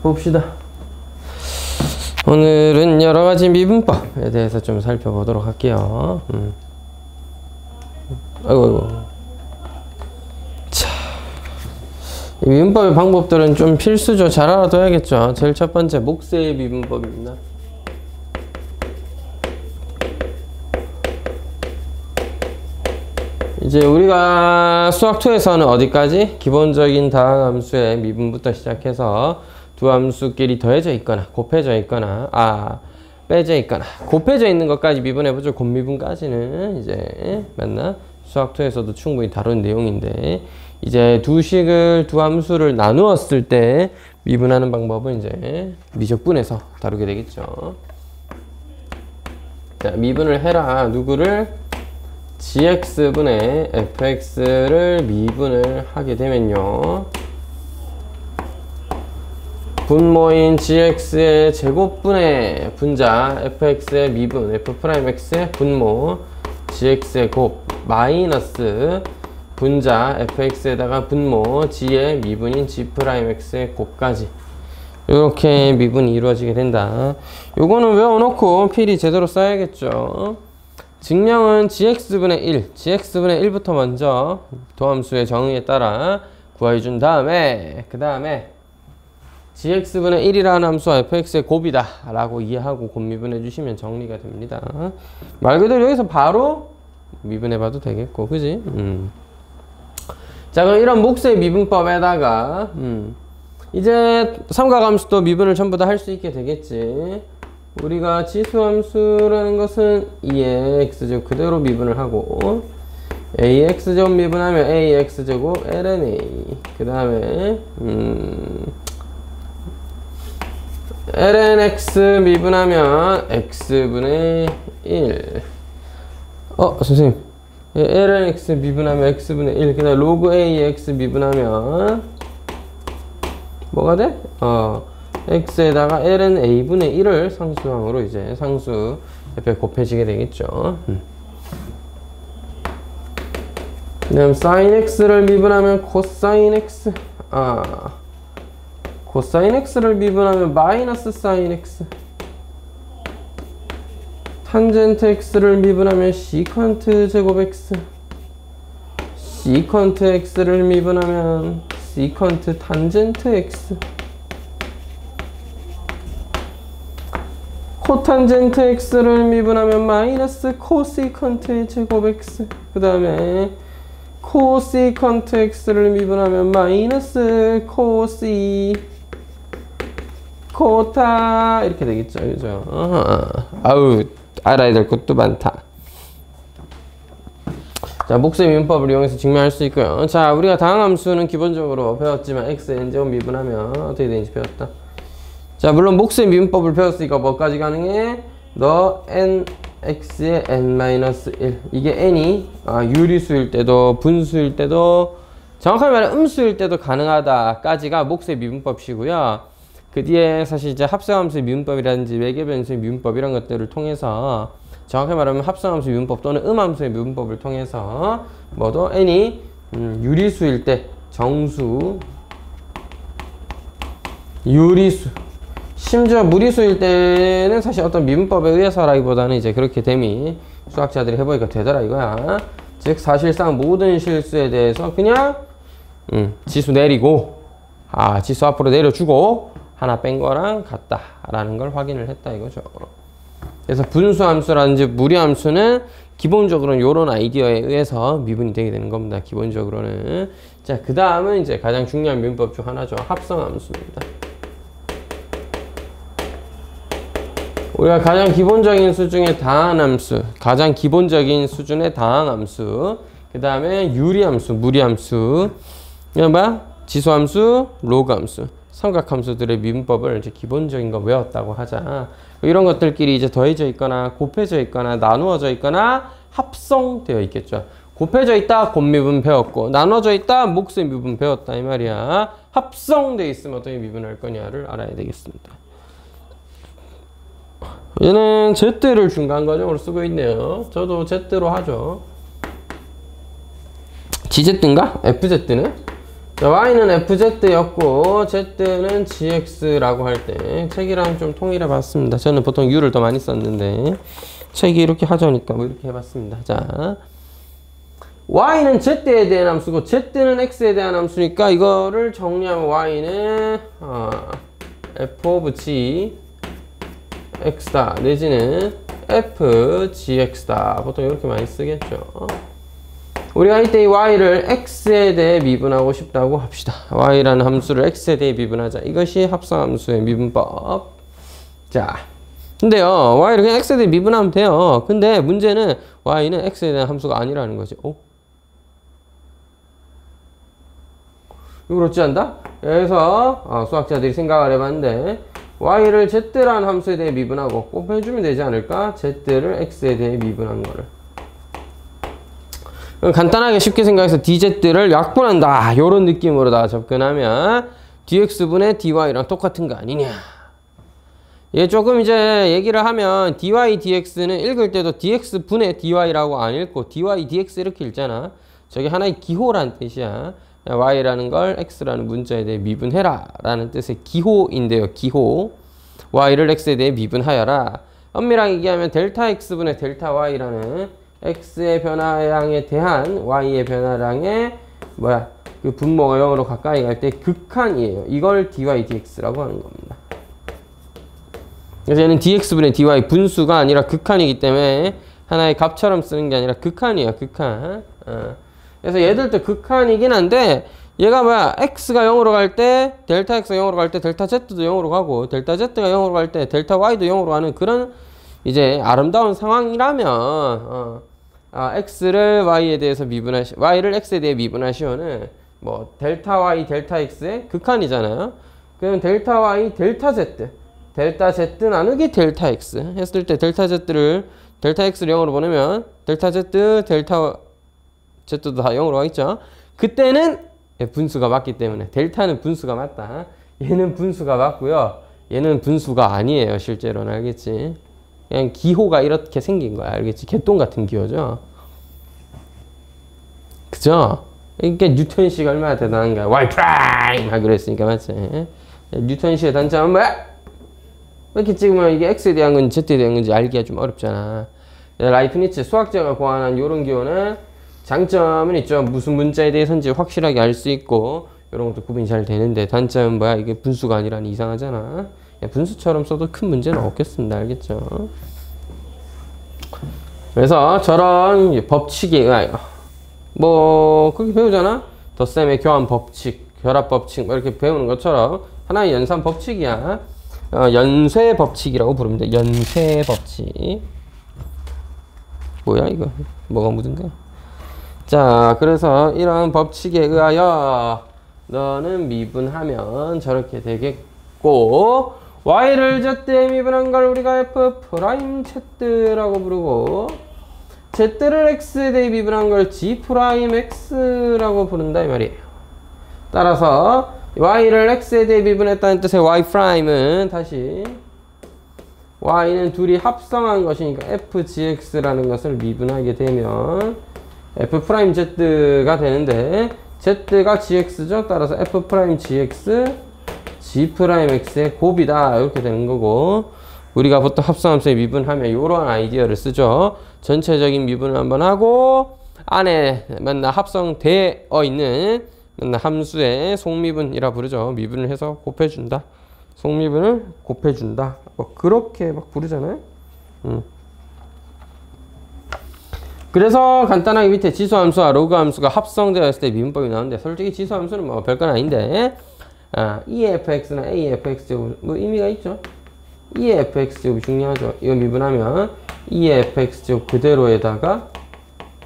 봅시다. 오늘은 여러가지 미분법에 대해서 좀 살펴보도록 할게요. 아이고. 자, 이 미분법의 방법들은 좀 필수죠. 잘 알아둬야겠죠. 제일 첫 번째, 목세의 미분법입니다. 이제 우리가 수학2에서는 어디까지? 기본적인 다항함수의 미분부터 시작해서 두 함수끼리 더해져 있거나 곱해져 있거나 빼져 있거나 곱해져 있는 것까지 미분해보죠. 곱미분까지는 이제 맞나? 수학2에서도 충분히 다룬 내용인데, 이제 두 함수를 나누었을 때 미분하는 방법은 이제 미적분해서 다루게 되겠죠. 자, 미분을 해라. 누구를? gx분의 fx를 미분을 하게 되면요, 분모인 gx의 제곱분의 분자 fx의 미분 f'x의 분모 gx의 곱 마이너스 분자 fx에다가 분모 g의 미분인 g'x의 곱까지 이렇게 미분이 이루어지게 된다. 요거는 외워놓고 필히 제대로 써야겠죠. 증명은 gx분의 1, gx분의 1부터 먼저 도함수의 정의에 따라 구해준 다음에 그 다음에 gx분의 1이라는 함수와 fx의 곱이다 라고 이해하고 곱미분해 주시면 정리가 됩니다. 말 그대로 여기서 바로 미분해 봐도 되겠고, 그지? 자, 그럼 이런 목수의 미분법에다가 이제 삼각함수도 미분을 전부 다 할 수 있게 되겠지. 우리가 지수함수라는 것은 2x제곱 그대로 미분을 하고, ax제곱 미분하면 ax제곱 ln a, 그 다음에 ln x 미분하면 x분의 1. 선생님, ln x 미분하면 x분의 1, 그 다음에 로그 ax 미분하면 뭐가 돼? x에다가 ln a분의 1을 상수항으로 이제 상수 옆에 곱해지게 되겠죠. 그 다음 sin x를 미분하면 cosine x, cosine x를 미분하면 마이너스 sin x, 탄젠트 x를 미분하면 시컨트 제곱 x, 시컨트 x를 미분하면 시컨트 탄젠트 x, 코탄젠트 x를 미분하면 마이너스 코시컨트 제곱 x, 그 다음에 코시컨트 x를 미분하면 마이너스 코시 코타 이렇게 되겠죠. 그죠? 아우, 알아야 될 것도 많다. 자, 목수의 미분법을 이용해서 증명할 수 있고요. 자, 우리가 다항함수는 기본적으로 배웠지만 x n제곱 미분하면 어떻게 되는지 배웠다. 자, 물론 목수의 미분법을 배웠으니까 뭐까지 가능해? 너 nx의 n-1, 이게 n이 유리수일 때도 분수일 때도 정확하게 말하면 음수일 때도 가능하다까지가 목수의 미분법이고요. 그 뒤에 사실 이제 합성함수의 미분법이라든지 외계변수의 미분법 이런 것들을 통해서 정확히 말하면 합성함수 미분법 또는 음함수의 미분법을 통해서 뭐도 n이 유리수일 때 정수, 유리수, 심지어 무리수일 때는 사실 어떤 미분법에 의해서라기보다는 이제 그렇게 됨이 수학자들이 해보니까 되더라 이거야. 즉 사실상 모든 실수에 대해서 그냥 지수 내리고 지수 앞으로 내려주고 하나 뺀 거랑 같다 라는 걸 확인을 했다 이거죠. 그래서 분수함수라든지 무리함수는 기본적으로는 이런 아이디어에 의해서 미분이 되게 되는 겁니다. 기본적으로는. 자, 그 다음은 이제 가장 중요한 미분법 중 하나죠. 합성함수입니다. 우리가 가장 기본적인 수준의 다항함수, 가장 기본적인 수준의 다항함수, 그 다음에 유리함수, 무리함수, 봐 지수함수, 로그함수, 삼각함수들의 미분법을 이제 기본적인 거 외웠다고 하자. 이런 것들끼리 이제 더해져 있거나 곱해져 있거나 나누어져 있거나 합성되어 있겠죠. 곱해져 있다 곱미분 배웠고, 나눠져 있다 목수의 미분 배웠다 이 말이야. 합성되어 있으면 어떻게 미분할 거냐를 알아야 되겠습니다. 얘는 Z를 중간 과정으로 쓰고 있네요. 저도 Z로 하죠. GZ인가? FZ네? 자, y는 fz였고 z는 gx라고 할 때 책이랑 좀 통일해 봤습니다. 저는 보통 u를 더 많이 썼는데 책이 이렇게 하자니까 뭐 이렇게 해봤습니다. 자, y는 z에 대한 함수고 z는 x에 대한 함수니까 이거를 정리하면 y는 f of g x다 내지는 f gx다. 보통 이렇게 많이 쓰겠죠. 우리가 이때 이 y를 x에 대해 미분하고 싶다고 합시다. y라는 함수를 x에 대해 미분하자. 이것이 합성함수의 미분법. 자, 근데요, y를 그냥 x에 대해 미분하면 돼요. 근데 문제는 y는 x에 대한 함수가 아니라는 거지. 오? 이거 그렇지 않다? 그래서 수학자들이 생각을 해봤는데 y를 z라는 함수에 대해 미분하고 곱해주면 되지 않을까? z를 x에 대해 미분한 거를. 간단하게 쉽게 생각해서 dz를 약분한다. 요런 느낌으로 다 접근하면 dx분의 dy랑 똑같은 거 아니냐. 얘 조금 이제 얘기를 하면 dy dx는 읽을 때도 dx분의 dy라고 안 읽고 dy dx 이렇게 읽잖아. 저게 하나의 기호란 뜻이야. y라는 걸 x라는 문자에 대해 미분해라 라는 뜻의 기호인데요. 기호. y를 x에 대해 미분하여라. 엄밀하게 얘기하면 델타 x분의 델타 y라는 x의 변화량에 대한 y의 변화량의 그 분모가 0으로 가까이 갈 때 극한이에요. 이걸 dy dx라고 하는 겁니다. 그래서 얘는 dx분의 dy 분수가 아니라 극한이기 때문에 하나의 값처럼 쓰는 게 아니라 극한이에요. 극한. 그래서 얘들도 극한이긴 한데 얘가 x가 0으로 갈 때 델타 x가 0으로 갈 때 델타 z도 0으로 가고 델타 z가 0으로 갈 때 델타 y도 0으로 가는 그런 이제 아름다운 상황이라면 x를 y에 대해서 y를 x에 대해 미분하시오는 뭐 델타 y 델타 x의 극한이잖아요. 그럼 델타 y 델타 z 나누기 델타 x 했을 때 델타 x를 0으로 보내면 델타 z 델타 z도 다 0으로 가겠죠. 그때는 분수가 맞기 때문에 델타는 분수가 맞다. 얘는 분수가 맞고요. 얘는 분수가 아니에요. 실제로는. 알겠지? 그냥 기호가 이렇게 생긴 거야. 알겠지? 개똥 같은 기호죠. 그죠? 이게 뉴턴식 얼마나 대단한 거야. y 프라임! 하고 그랬으니까 맞지? 뉴턴식의 단점은 뭐야? 이렇게 찍으면 이게 x에 대한 건지 z에 대한 건지 알기가 좀 어렵잖아. 라이프니츠 수학자가 고안한 이런 기호는 장점은 있죠. 무슨 문자에 대해서인지 확실하게 알 수 있고 이런 것도 구분이 잘 되는데 단점은 뭐야? 이게 분수가 아니라니 이상하잖아. 분수처럼 써도 큰 문제는 없겠습니다. 알겠죠? 그래서 저런 법칙에 의하여 그렇게 배우잖아? 덧셈의 교환 법칙, 결합 법칙 이렇게 배우는 것처럼 하나의 연산 법칙이야. 연쇄 법칙이라고 부릅니다. 연쇄 법칙. 뭐야 이거? 뭐가 묻은 거야? 자, 그래서 이런 법칙에 의하여 너는 미분하면 저렇게 되겠고 y를 z에 미분한 걸 우리가 f 프라임 z라고 부르고 z를 x에 대해 미분한 걸 g 프라임 x라고 부른다 이 말이에요. 따라서 y를 x에 대해 미분했다는 뜻의 y 프라임은 다시 y는 둘이 합성한 것이니까 fgx라는 것을 미분하게 되면 f 프라임 z가 되는데 z가 gx죠. 따라서 f 프라임 gx g 프라임 x의 곱이다 이렇게 되는 거고 우리가 보통 합성함수에 미분하면 이러한 아이디어를 쓰죠. 전체적인 미분을 한번 하고 안에 맨날 합성되어 있는 맨날 함수의 속미분이라 부르죠. 미분을 해서 곱해준다. 속미분을 곱해준다. 그렇게 막 부르잖아요. 그래서 간단하게 밑에 지수함수와 로그함수가 합성되어 있을 때 미분법이 나오는데 솔직히 지수함수는 뭐 별건 아닌데 EFX나 AFX 뭐 의미가 있죠. EFX 중요하죠. 이거 미분하면 EFX 그대로에다가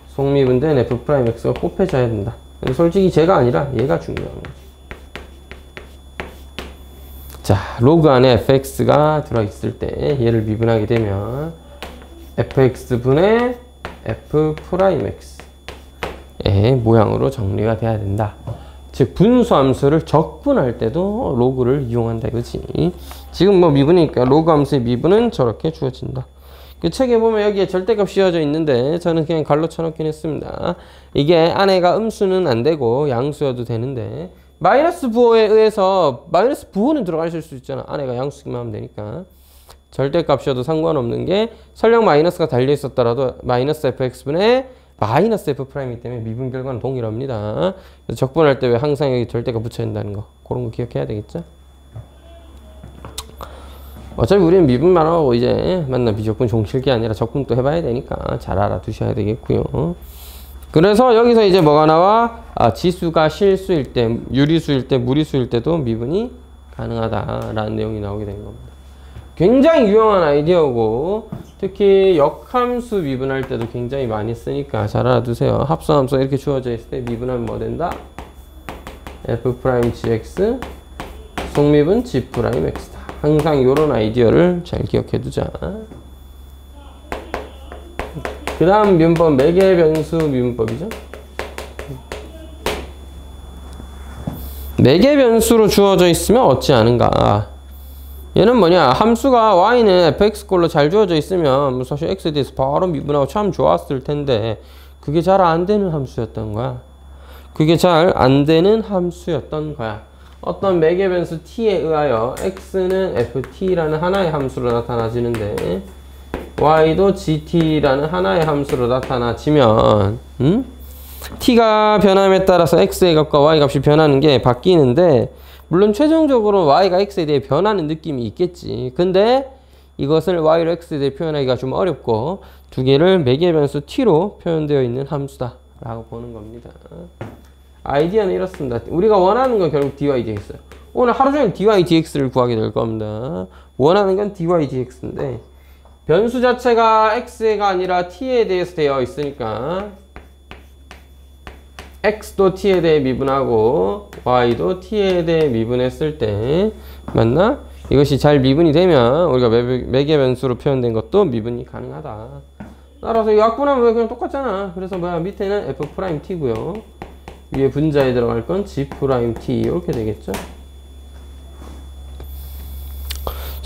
속미분된 F'X가 곱해져야 된다. 근데 솔직히 제가 아니라 얘가 중요한 거죠. 자, 로그 안에 fx가 들어있을 때 얘를 미분하게 되면 fx분의 f'x의 모양으로 정리가 돼야 된다. 즉 분수함수를 적분할 때도 로그를 이용한다 이거지. 지금 뭐 미분이니까 로그 함수의 미분은 저렇게 주어진다. 그 책에 보면 여기에 절대값 씌워져 있는데 저는 그냥 갈로 쳐놓긴 했습니다. 이게 안에가 음수는 안 되고 양수여도 되는데 마이너스 부호에 의해서 마이너스 부호는 들어가실 수 있잖아. 안에가 양수기만 하면 되니까. 절대값이어도 상관없는 게 설령 마이너스가 달려 있었더라도 마이너스 fx분의 마이너스 f'이기 때문에 미분 결과는 동일합니다. 그래서 적분할 때 왜 항상 여기 절대값 붙여야 된다는 거. 그런 거 기억해야 되겠죠? 어차피 우리는 미분만 하고 이제 만나 비적분 종칠게 아니라 적분도 해봐야 되니까 잘 알아두셔야 되겠고요. 그래서 여기서 이제 뭐가 나와? 지수가 실수일 때, 유리수일 때, 무리수일 때도 미분이 가능하다라는 내용이 나오게 된 겁니다. 굉장히 유용한 아이디어고 특히 역함수 미분할 때도 굉장히 많이 쓰니까 잘 알아두세요. 합성함수가 이렇게 주어져 있을 때 미분하면 뭐 된다? f'gx 속미분 g'x다. 항상 이런 아이디어를 잘 기억해 두자. 그 다음 미분법 매개 변수 미분법이죠. 매개 변수로 주어져 있으면 어찌 하는가? 얘는 뭐냐? 함수가 y는 fx꼴로 잘 주어져 있으면 사실 x에 대해서 바로 미분하고 참 좋았을 텐데 그게 잘 안 되는 함수였던 거야. 그게 잘 안 되는 함수였던 거야. 어떤 매개 변수 t에 의하여 x는 ft라는 하나의 함수로 나타나지는데 y도 gt라는 하나의 함수로 나타나지면 t가 변함에 따라서 x의 값과 y 값이 변하는 게 바뀌는데 물론 최종적으로 y가 x에 대해 변하는 느낌이 있겠지. 근데 이것을 y로 x에 대해 표현하기가 좀 어렵고 두 개를 매개 변수 t로 표현되어 있는 함수다 라고 보는 겁니다. 아이디어는 이렇습니다. 우리가 원하는 건 결국 dy dx예요. 오늘 하루 종일 dy dx를 구하게 될 겁니다. 원하는 건 dy dx인데 변수 자체가 x가 아니라 t에 대해서 되어 있으니까 x도 t에 대해 미분하고 y도 t에 대해 미분했을 때 맞나? 이것이 잘 미분이 되면 우리가 매개 변수로 표현된 것도 미분이 가능하다. 따라서 이 약분하면 그냥 똑같잖아. 그래서 뭐야 밑에는 f't고요. 위에 분자에 들어갈 건 g't 이렇게 되겠죠.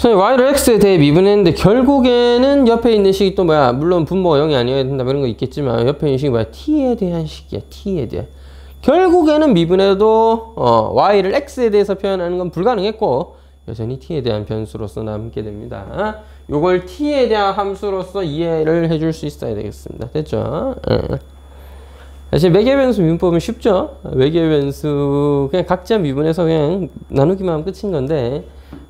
y를 x에 대해 미분했는데 결국에는 옆에 있는 식이 또 뭐야? 물론 분모가 0이 아니어야 된다 이런 거 있겠지만 옆에 있는 식이 뭐야? t에 대한 식이야. t에 대한. 결국에는 미분해도 y를 x에 대해서 표현하는 건 불가능했고 여전히 t에 대한 변수로서 남게 됩니다. 요걸 t에 대한 함수로서 이해를 해줄 수 있어야 되겠습니다. 됐죠? 사실 매개 변수 미분법은 쉽죠? 매개 변수 그냥 각자 미분해서 그냥 나누기만 하면 끝인 건데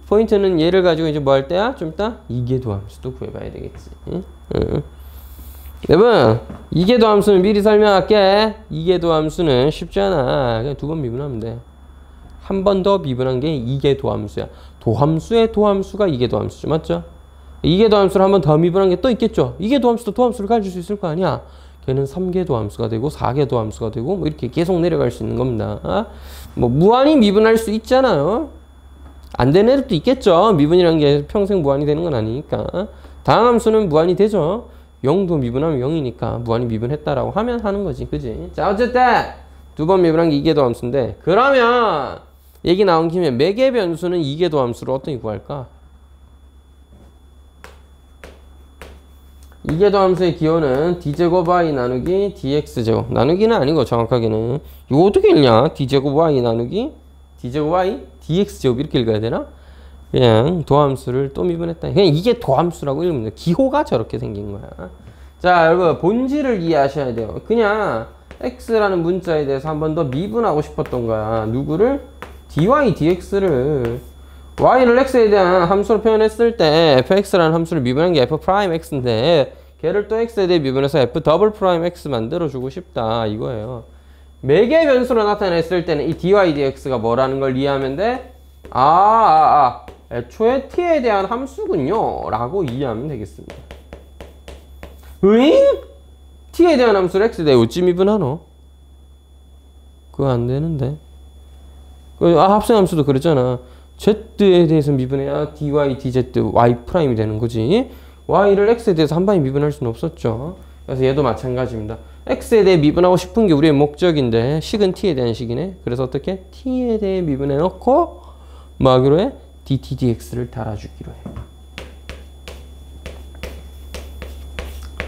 포인트는 얘를 가지고 이제 뭐 할 때야? 좀 이따 이계도 함수도 구해봐야 되겠지. 여러분, 이계도 함수는 미리 설명할게. 이계도 함수는 쉽지 않아. 그냥 두 번 미분하면 돼. 한 번 더 미분한 게 이계도 함수야. 도함수의 도함수가 이계도 함수죠. 맞죠? 이계도 함수를 한 번 더 미분한 게 또 있겠죠? 이계도 함수도 도함수를 가질 수 있을 거 아니야? 걔는 3계도 함수가 되고 4계도 함수가 되고 뭐 이렇게 계속 내려갈 수 있는 겁니다. 뭐 무한히 미분할 수 있잖아요. 안 되는 애들도 있겠죠. 미분이라는 게 평생 무한히 되는 건 아니니까. 다항함수는 무한히 되죠. 0도 미분하면 0이니까 무한히 미분했다라고 하면 하는 거지. 그지? 자, 어쨌든 두 번 미분한 게 이계도 함수인데 그러면 얘기 나온 김에 매개 변수는 이계도 함수로 어떻게 구할까? 이계도 함수의 기호는 d제곱 y 나누기 dx제곱. 나누기는 아니고 정확하게는 이거 어떻게 읽냐? d제곱 y 나누기 d제곱 y dx제곱 이렇게 읽어야 되나? 그냥 도함수를 또 미분했다. 그냥 이게 도함수라고 읽으면 돼요. 기호가 저렇게 생긴 거야. 자, 여러분 본질을 이해하셔야 돼요. 그냥 x라는 문자에 대해서 한 번 더 미분하고 싶었던 거야. 누구를? dy dx를. y를 x에 대한 함수로 표현했을 때 fx라는 함수를 미분한 게 f'x인데 걔를 또 x에 대해 미분해서 f'(x) 만들어주고 싶다 이거예요. 매개 변수로 나타냈을 때는 이 dy dx가 뭐라는 걸 이해하면 돼? 애초에 t에 대한 함수군요 라고 이해하면 되겠습니다. 으잉? t에 대한 함수를 x에 대해 어찌 미분하노? 그거 안 되는데. 합성함수도 그랬잖아. z에 대해서 미분해야 dy dz y' 되는 거지. y를 x에 대해서 한 방에 미분할 수는 없었죠. 그래서 얘도 마찬가지입니다. x에 대해 미분하고 싶은 게 우리의 목적인데 식은 t에 대한 식이네. 그래서 어떻게? t에 대해 미분해 놓고 뭐 하기로 해? dt dx를 달아주기로 해.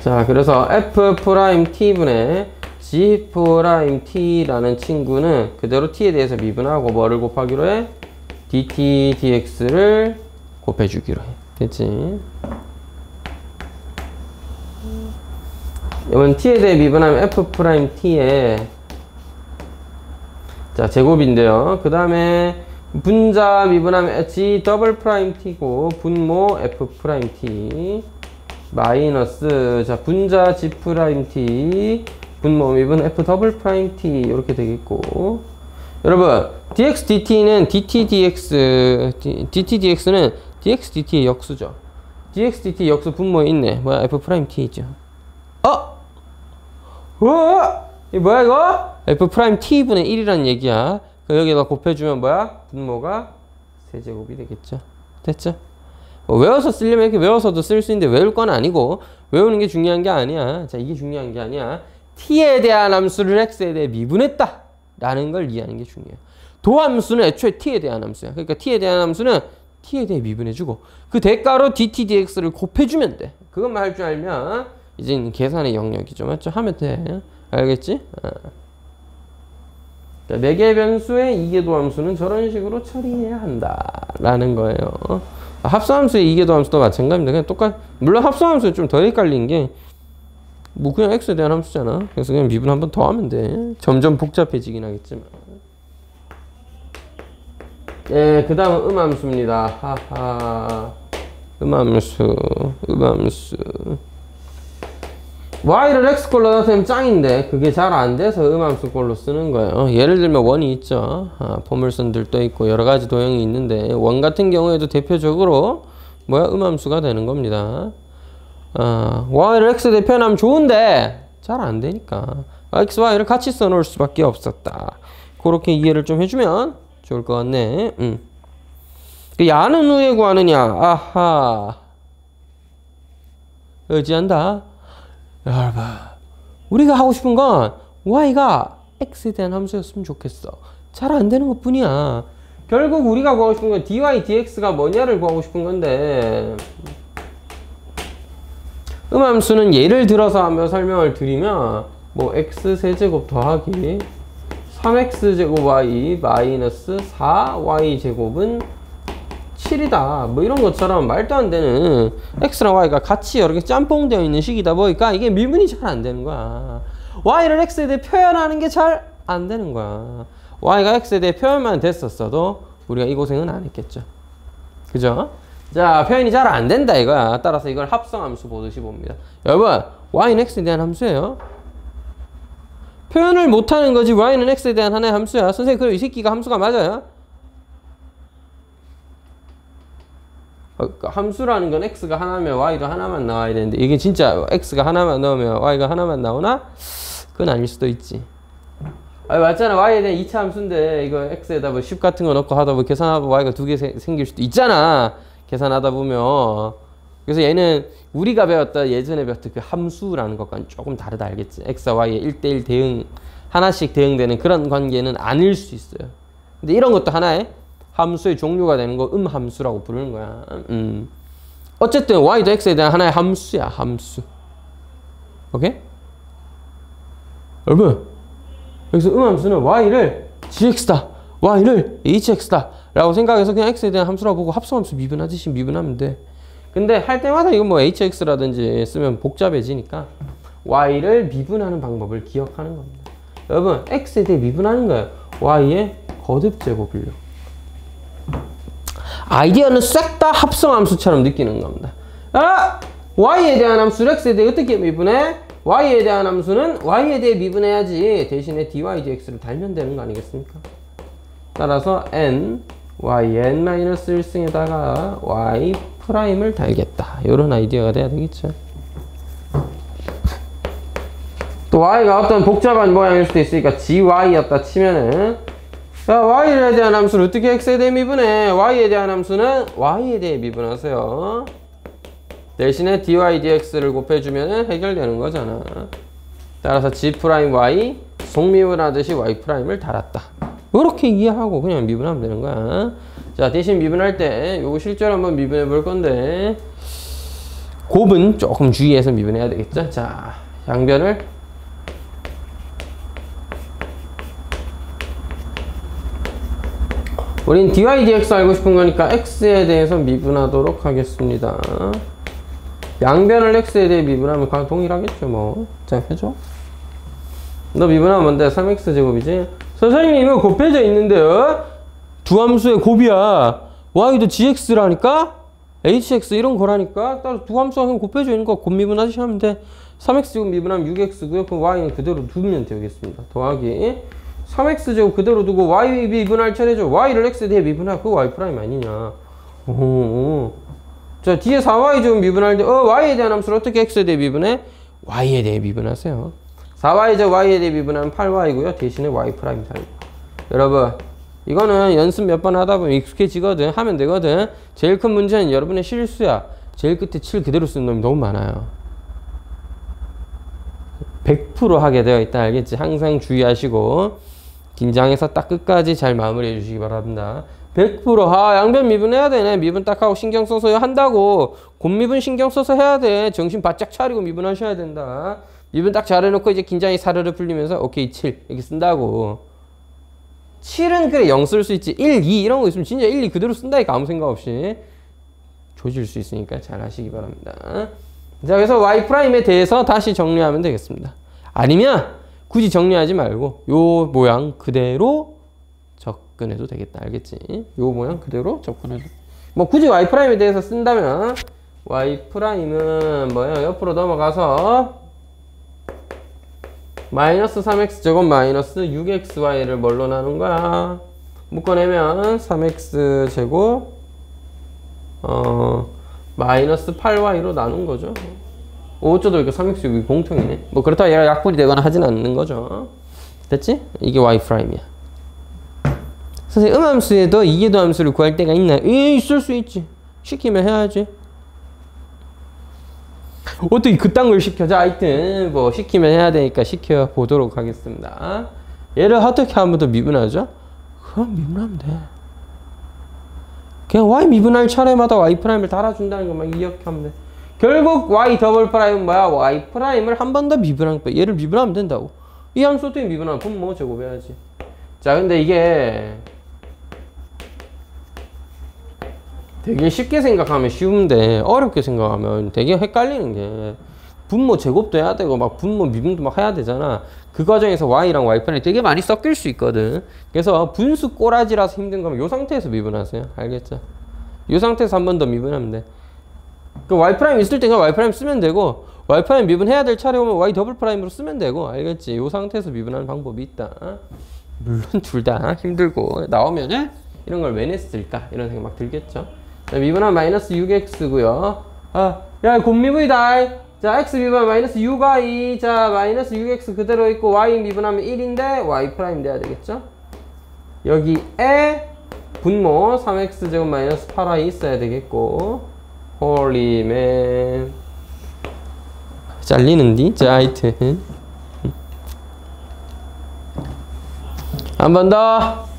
자, 그래서 f't분의 G'T라는 친구는 그대로 T에 대해서 미분하고 뭐를 곱하기로 해? dt, dx를 곱해주기로 해. 됐지? 이번 T에 대해 미분하면 F'T에 자, 제곱인데요. 그 다음에 분자 미분하면 G'T고 분모 F'T 마이너스 자 분자 G'T 분모 미분 F'T 이렇게 되겠고 여러분 dx dt는 dt dx는 dx dt의 역수죠. dx dt 역수 분모에 있네. 뭐야 F'T 있죠. 이 뭐야 이거? F'T분의 1이라는 얘기야. 여기다 곱해주면 뭐야? 분모가 세제곱이 되겠죠. 됐죠? 외워서 쓰려면 이렇게 외워서도 쓸 수 있는데 외울 건 아니고 외우는 게 중요한 게 아니야. 자, 이게 중요한 게 아니야. t에 대한 함수를 x에 대해 미분했다 라는 걸 이해하는 게 중요해요. 도함수는 애초에 t에 대한 함수야. 그러니까 t에 대한 함수는 t에 대해 미분해주고 그 대가로 dt, dx를 곱해주면 돼. 그것만 할 줄 알면 이제 계산의 영역이죠. 맞죠? 하면 돼. 알겠지? 네 개의 변수의 이계도 함수는 저런 식으로 처리해야 한다라는 거예요. 합성함수의 이계도 함수도 마찬가지입니다. 그냥 물론 합성함수는 좀 더 헷갈린 게 뭐 그냥 x에 대한 함수잖아. 그래서 그냥 미분 한 번 더 하면 돼. 점점 복잡해지긴 하겠지만. 예, 그 다음은 음함수입니다. 하하. 음함수. y를 x꼴로 나타내면 짱인데 그게 잘 안 돼서 음함수꼴로 쓰는 거예요. 예를 들면 원이 있죠. 포물선들도 있고 여러 가지 도형이 있는데 원 같은 경우에도 대표적으로 음함수가 되는 겁니다. y를 x에 대해 표현하면 좋은데 잘 안 되니까 x, y를 같이 써놓을 수밖에 없었다. 그렇게 이해를 좀 해주면 좋을 것 같네. 야는 후에 구하느냐? 아하. 의지한다. 여러분, 우리가 하고 싶은 건 y가 x에 대한 함수였으면 좋겠어. 잘 안 되는 것 뿐이야. 결국 우리가 구하고 싶은 건 dy, dx가 뭐냐를 구하고 싶은 건데 음함수는 예를 들어서 한번 설명을 드리면 뭐 x세제곱 더하기 3x제곱 y 마이너스 4y제곱은 7이다. 뭐 이런 것처럼 말도 안 되는 x랑 y가 같이 여러 개 짬뽕 되어 있는 식이다 보니까 이게 미분이 잘 안 되는 거야. y를 x에 대해 표현하는 게 잘 안 되는 거야. y가 x에 대해 표현만 됐었어도 우리가 이 고생은 안 했겠죠. 그죠? 자, 표현이 잘 안 된다 이거야. 따라서 이걸 합성함수 보듯이 봅니다. 여러분, y는 x에 대한 함수예요. 표현을 못하는 거지 y는 x에 대한 하나의 함수야. 선생님, 그럼 이 새끼가 함수가 맞아요? 함수라는 건 x가 하나면 y도 하나만 나와야 되는데 이게 진짜 x가 하나만 넣으면 y가 하나만 나오나? 그건 아닐 수도 있지. 맞잖아. y에 대한 2차 함수인데 이거 x에다 뭐 10 같은 거 넣고 하다 보면 계산하다 보면 y가 2개 생길 수도 있잖아. 계산하다 보면. 그래서 얘는 우리가 배웠다 예전에 배웠던 그 함수라는 것과는 조금 다르다. 알겠지? x와 y의 1대1 대응 하나씩 대응되는 그런 관계는 아닐 수 있어요. 근데 이런 것도 하나의 함수의 종류가 되는 거 음함수라고 부르는 거야. 어쨌든 y도 x에 대한 하나의 함수야. 함수. 오케이? 여러분, 여기서 음함수는 y를 gx다, y를 hx다 라고 생각해서 그냥 x에 대한 함수라고 보고 합성함수 미분하듯이 미분하면 돼. 근데 할 때마다 이건 뭐 hx라든지 쓰면 복잡해지니까 y를 미분하는 방법을 기억하는 겁니다. 여러분, x에 대해 미분하는 거예요. y의 거듭제곱을요. 아이디어는 싹 다 합성함수처럼 느끼는 겁니다. y에 대한 함수를 x에 대해 어떻게 미분해? y에 대한 함수는 y에 대해 미분해야지. 대신에 dy, dx를 달면 되는 거 아니겠습니까? 따라서 n, yn-1승에다가 y''을 달겠다. 이런 아이디어가 돼야 되겠죠. 또 y가 어떤 복잡한 모양일 수도 있으니까 gy였다 치면은 자, y에 대한 함수를 어떻게 x에 대해 미분해? y에 대한 함수는 y에 대해 미분하세요. 대신에 dy, dx를 곱해주면 해결되는 거잖아. 따라서 g'(y) 속미분하듯이 y''을 달았다. 이렇게 이해하고 그냥 미분하면 되는 거야. 자, 대신 미분할 때 요거 실제로 한번 미분해 볼 건데 곱은 조금 주의해서 미분해야 되겠죠. 자, 양변을 우린 dy dx 알고 싶은 거니까 x에 대해서 미분하도록 하겠습니다. 양변을 x에 대해 미분하면 과 동일하겠죠 뭐. 자 해줘. 너 미분하면 뭔데? 3x 제곱이지? 선생님 이거 곱해져 있는데요? 두 함수의 곱이야. y도 gx라니까? hx 이런 거라니까? 따라서 두 함수가 그냥 곱해져 있는 거 곱미분하듯이 하면 돼. 3x 제곱 미분하면 6x고요. 그럼 y는 그대로 두면 되겠습니다. 더하기 3x 제곱 그대로 두고 y 미분할 차례죠. y를 x에 대해 미분하면 그거 y 프라임 아니냐. 오. 자 뒤에 4y 제곱 미분할 때 y에 대한 함수를 어떻게 x에 대해 미분해? y에 대해 미분하세요. 4y 제곱 y에 대해 미분하면 8y고요. 대신에 y 프라임 달고. 여러분 이거는 연습 몇 번 하다 보면 익숙해지거든. 하면 되거든. 제일 큰 문제는 여러분의 실수야. 제일 끝에 7 그대로 쓰는 놈이 너무 많아요. 100% 하게 되어 있다. 알겠지? 항상 주의하시고 긴장해서 딱 끝까지 잘 마무리해 주시기 바랍니다. 100% 양변 미분해야 되네. 미분 딱 하고 신경 써서 한다고. 곱미분 신경 써서 해야 돼. 정신 바짝 차리고 미분하셔야 된다. 미분 딱 잘해놓고 이제 긴장이 사르르 풀리면서 오케이 7 이렇게 쓴다고. 7은 그래 0 쓸 수 있지. 1, 2 이런 거 있으면 진짜 1, 2 그대로 쓴다니까. 아무 생각 없이 조질 수 있으니까 잘 하시기 바랍니다. 자 그래서 y'에 대해서 다시 정리하면 되겠습니다. 아니면 굳이 정리하지 말고 요 모양 그대로 접근해도 되겠다. 알겠지? 요 모양 그대로 접근해도. 뭐 굳이 y'에 대해서 쓴다면 y'은 뭐예요? 옆으로 넘어가서 마이너스 3x 제곱 마이너스 6xy를 뭘로 나눈 거야? 묶어내면 3x 제곱 마이너스 8y로 나눈 거죠. 어쩌다 이렇게 3x 제곱이 공통이네. 뭐 그렇다고 얘가 약분이 되거나 하진 않는 거죠. 됐지? 이게 y'이야. 선생님 음함수에도 이계도 함수를 구할 때가 있나요? 있을 수 있지. 시키면 해야지. 어떻게 그딴 걸 시켜? 자, 하여튼 뭐 시키면 해야 되니까 시켜 보도록 하겠습니다. 얘를 어떻게 하면 더 미분하죠? 그럼 미분하면 돼. 그냥 y 미분할 차례마다 y 프라임을 달아준다는 것만 기억하면 돼. 결국 y 더블 프라임은 뭐야? y 프라임을 한 번 더 미분한 거야. 얘를 미분하면 된다고. 이 함수 어떻게 미분하면 분모 제곱해야지. 자, 근데 이게 되게 쉽게 생각하면 쉬운데 어렵게 생각하면 되게 헷갈리는 게 분모 제곱도 해야 되고 막 분모 미분도 막 해야 되잖아. 그 과정에서 y랑 y 프라임이 되게 많이 섞일 수 있거든. 그래서 분수 꼬라지라서 힘든 거면 이 상태에서 미분하세요. 알겠죠? 이 상태에서 한 번 더 미분하면 돼. 그 y 프라임 있을 때 그냥 y 프라임 쓰면 되고 y 프라임 미분해야 될 차례 오면 y 더블 프라임으로 쓰면 되고. 알겠지? 이 상태에서 미분하는 방법이 있다. 물론 둘 다 힘들고 나오면은 이런 걸 왜 냈을까? 이런 생각 막 들겠죠? 자, 미분하면 마이너스 6x고요. 야, 곱미분이다. 자, x 미분하면 마이너스 6y. 자, 마이너스 6x 그대로 있고 y 미분하면 1인데 y 프라임 돼야 되겠죠? 여기에 분모 3x 제곱 마이너스 8y 있어야 되겠고. 홀리맨. 잘리는디? 자, 하여튼 한 번 더.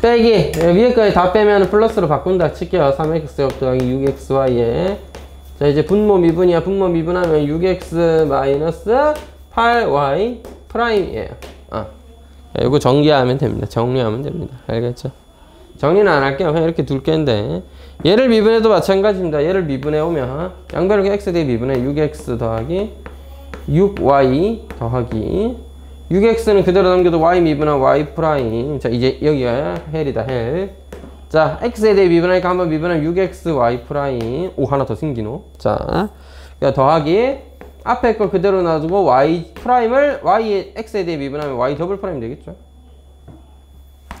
빼기 위에까지 다 빼면 플러스로 바꾼다 칠게요. 3x 제곱 더하기 6xy에 자 이제 분모 미분이야. 분모 미분하면 6x 마이너스 8y 프라임이에요. 이거 정리하면 됩니다. 정리하면 됩니다. 알겠죠? 정리는 안 할게요. 그냥 이렇게 둘 겐데 얘를 미분해도 마찬가지입니다. 얘를 미분해 오면 양변을 x에 대해 미분해 6x 더하기 6y 더하기 6x는 그대로 넘겨도 y 미분한 y 프라임. 자 이제 여기가 헬이다 헬. 자 x에 대해 미분하니까 한번 미분하면 6x y 프라임. 오 하나 더 생기노. 자 더하기 앞에 걸 그대로 놔두고 y 프라임을 y에 x에 대해 미분하면 y 더블 프라임 되겠죠.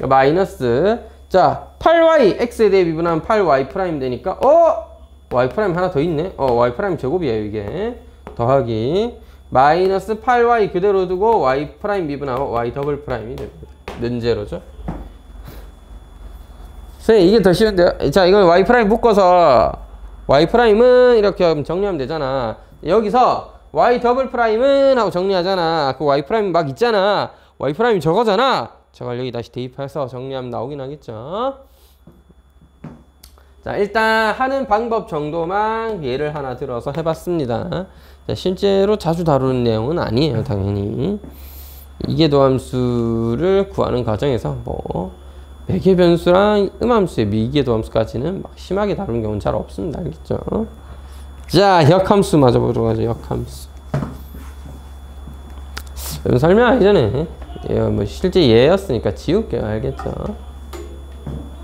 마이너스 자 8y x에 대해 미분하면 8y 프라임 되니까 y 프라임 하나 더 있네. y 프라임 제곱이에요 이게. 더하기 마이너스 8y 그대로 두고 y 프라임 미분하고 y 더블 프라임이 됩니다. 는제로죠. 선생님 이게 더 쉬운데요. 자 이걸 y 프라임 묶어서 y 프라임은 이렇게 정리하면 되잖아. 여기서 y 더블 프라임은 하고 정리하잖아. 그 y 프라임 막 있잖아. y 프라임이 저거잖아. 저걸 여기 다시 대입해서 정리하면 나오긴 하겠죠. 자 일단 하는 방법 정도만 예를 하나 들어서 해봤습니다. 자, 실제로 자주 다루는 내용은 아니에요. 당연히 이계도 함수를 구하는 과정에서 뭐 매개 변수랑 음함수의 미계도 함수까지는 막 심하게 다루는 경우는 잘 없습니다. 알겠죠? 자, 역함수 마저 보도록 하죠. 역함수. 여러분 설명하기 전에 뭐 실제 예였으니까 지울게요. 알겠죠?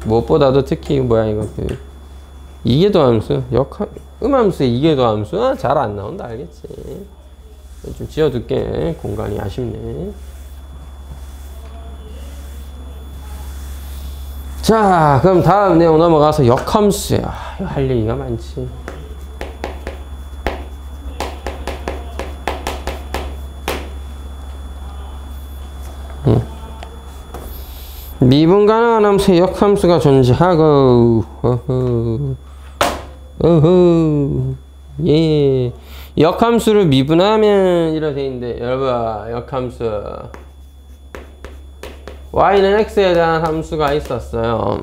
무엇보다도 특히 뭐야 이거 그 이계도 함수, 음함수의 이계도 함수 잘 안 나온다. 알겠지? 좀 지워둘게. 공간이 아쉽네. 자, 그럼 다음 내용 넘어가서 역함수야. 할 얘기가 많지. 미분 가능한 함수의 역함수가 존재하고, 예. 역함수를 미분하면 이렇게 돼 있는데, 여러분, 역함수. y는 x에 대한 함수가 있었어요.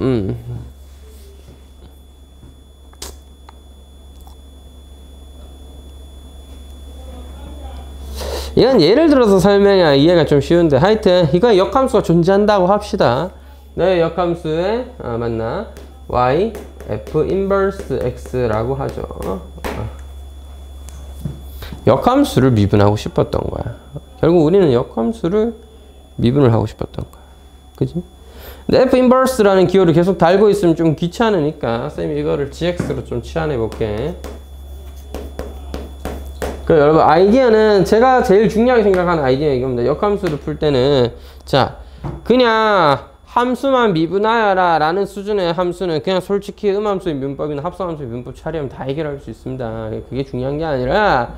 이건 예를 들어서 설명해야 이해가 좀 쉬운데 하여튼 이거 역함수가 존재한다고 합시다. 네, 역함수에 맞나? y f 인버스 x라고 하죠. 역함수를 미분하고 싶었던 거야. 결국 우리는 역함수를 미분을 하고 싶었던 거야. 그지? 근데 f 인버스라는 기호를 계속 달고 있으면 좀 귀찮으니까 쌤이 이거를 gx로 좀 치환해 볼게. 그 여러분 아이디어는 제가 제일 중요하게 생각하는 아이디어 이겁니다. 역함수를 풀 때는 자 그냥 함수만 미분하여라 라는 수준의 함수는 그냥 솔직히 음함수의 미분법이나 합성함수의 미분법 처리하면 다 해결할 수 있습니다. 그게 중요한 게 아니라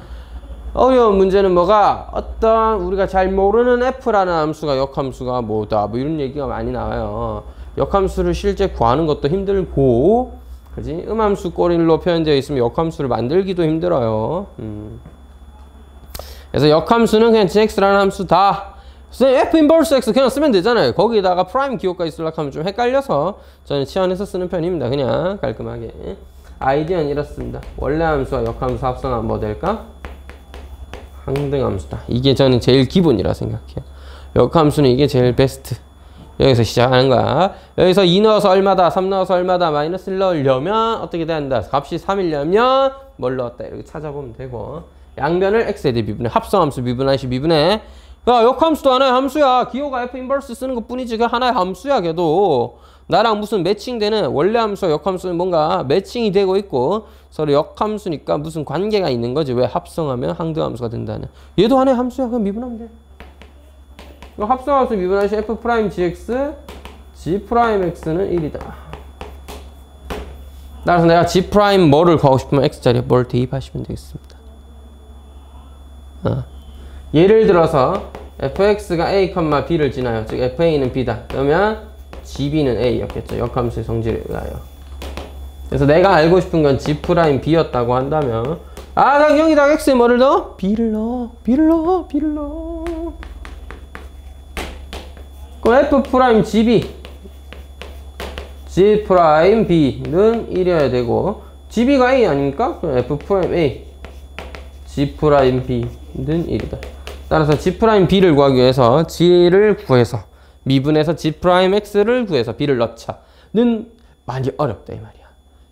어려운 문제는 뭐가 어떤 우리가 잘 모르는 f라는 함수가 역함수가 뭐다 뭐 이런 얘기가 많이 나와요. 역함수를 실제 구하는 것도 힘들고 그지? 음함수 꼬리로 표현되어 있으면 역함수를 만들기도 힘들어요. 그래서 역함수는 그냥 gx라는 함수다. f 인버스 x 그냥 쓰면 되잖아요. 거기다가 프라임 기호까지 쓰려고 하면 좀 헷갈려서 저는 치환해서 쓰는 편입니다. 그냥 깔끔하게. 아이디어는 이렇습니다. 원래 함수와 역함수 합성하면 뭐 될까? 항등함수다. 이게 저는 제일 기본이라 생각해요. 역함수는 이게 제일 베스트. 여기서 시작하는 거야. 여기서 2 넣어서 얼마다, 3 넣어서 얼마다, 마이너스 1 넣으려면 어떻게 돼야 한다? 값이 3이려면 뭘 넣었다. 이렇게 찾아보면 되고. 양변을 x에 대해 미분해. 합성함수 미분하시 미분해. 야, 역함수도 하나의 함수야. 기호가 f 인버스 쓰는 것 뿐이지. 그 하나의 함수야, 걔도. 나랑 무슨 매칭되는 원래 함수와 역함수는 뭔가 매칭이 되고 있고 서로 역함수니까 무슨 관계가 있는 거지. 왜 합성하면 항등함수가 된다는. 얘도 하나의 함수야. 그냥 미분하면 돼. 합성함수 미분하시 f 프라임 gx g 프라임 x는 1이다. 따라서 내가 g 프라임 뭐를 구하고 싶으면 x 자리에 뭘 대입하시면 되겠습니다. 예를 들어서 fx가 a, b를 지나요. 즉 fa는 b다. 그러면 gb는 a였겠죠. 역함수의 성질에 의하여. 그래서 내가 알고 싶은 건 g 프라임 b였다고 한다면 나 여기다가 x에 뭐를 넣어? b를 넣어. 그럼 f 프라임 gb g 프라임 b는 1이어야 되고 gb가 a 아닙니까? 그럼 f 프라임 a g 프라임 b는 1이다. 따라서 g 프라임 b를 구하기 위해서 g를 구해서 미분해서 g 프라임 x를 구해서 b를 넣자는 많이 어렵다 이 말이야.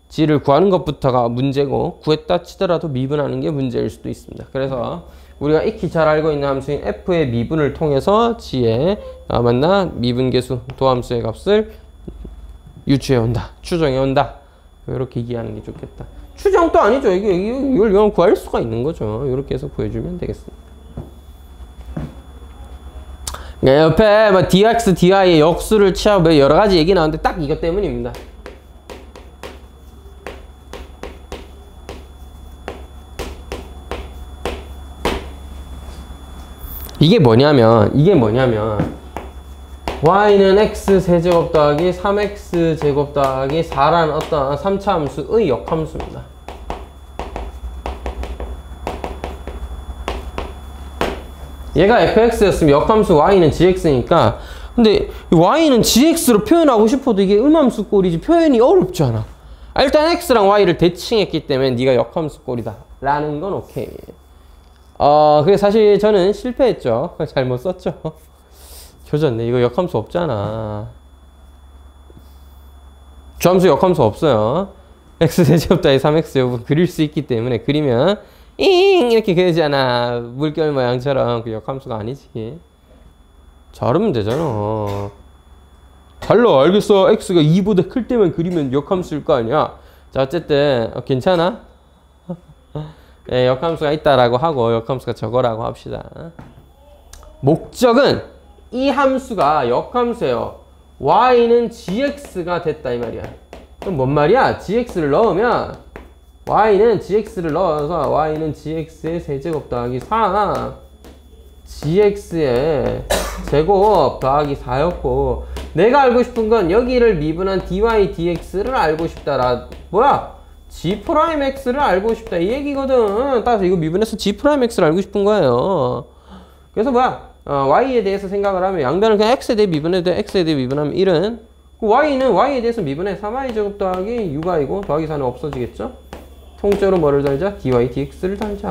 g를 구하는 것부터가 문제고 구했다 치더라도 미분하는 게 문제일 수도 있습니다. 그래서 우리가 익히 잘 알고 있는 함수인 f의 미분을 통해서 g의 미분계수 도함수의 값을 유추해 온다, 추정해 온다. 이렇게 이해하는 게 좋겠다. 추정도 아니죠. 이걸 구할 수가 있는 거죠. 이렇게 해서 구해주면 되겠습니다. 옆에 뭐 dx, dy의 역수를 취하고 여러 가지 얘기 나오는데 딱 이것 때문입니다. 이게 뭐냐면 y는 x 세제곱 더하기 3x 제곱 더하기 4라는 어떤 3차 함수의 역함수입니다. 얘가 fx였으면 역함수 y는 gx니까 근데 y는 gx로 표현하고 싶어도 이게 음함수 꼴이지 표현이 어렵잖아. 일단 x랑 y를 대칭했기 때문에 네가 역함수 꼴이다 라는 건 오케이. 그게 사실 저는 실패했죠. 잘못 썼죠. 조졌네. 이거 역함수 없잖아. 주함수 역함수 없어요. x 세제곱 더하기 3x 제곱은 그릴 수 있기 때문에 그리면 잉 이렇게 그리잖아. 물결 모양처럼. 그 역함수가 아니지. 자르면 되잖아. 달라. 알겠어. x가 2보다 클 때만 그리면 역함수일 거 아니야. 자, 어쨌든 괜찮아? 네, 역함수가 있다라고 하고 역함수가 저거라고 합시다. 목적은 이 함수가 역함수예요. y는 gx가 됐다 이 말이야. 그럼 뭔 말이야? gx를 넣으면 y는 gx를 넣어서 y는 gx의 세제곱 더하기 4 gx의 제곱 더하기 4였고 내가 알고 싶은 건 여기를 미분한 dy dx를 알고 싶다라. 뭐야? g'x를 알고 싶다 이 얘기거든. 따라서 이거 미분해서 g'x를 알고 싶은 거예요. 그래서 뭐야? y에 대해서 생각을 하면 양변을 그냥 x에 대해 미분해도 돼. x에 대해 미분하면 1은 그 y는 y에 대해서 미분해 3y 제곱 더하기 6y고 더하기 4는 없어지겠죠? 통째로 뭐를 달자? dy dx를 달자.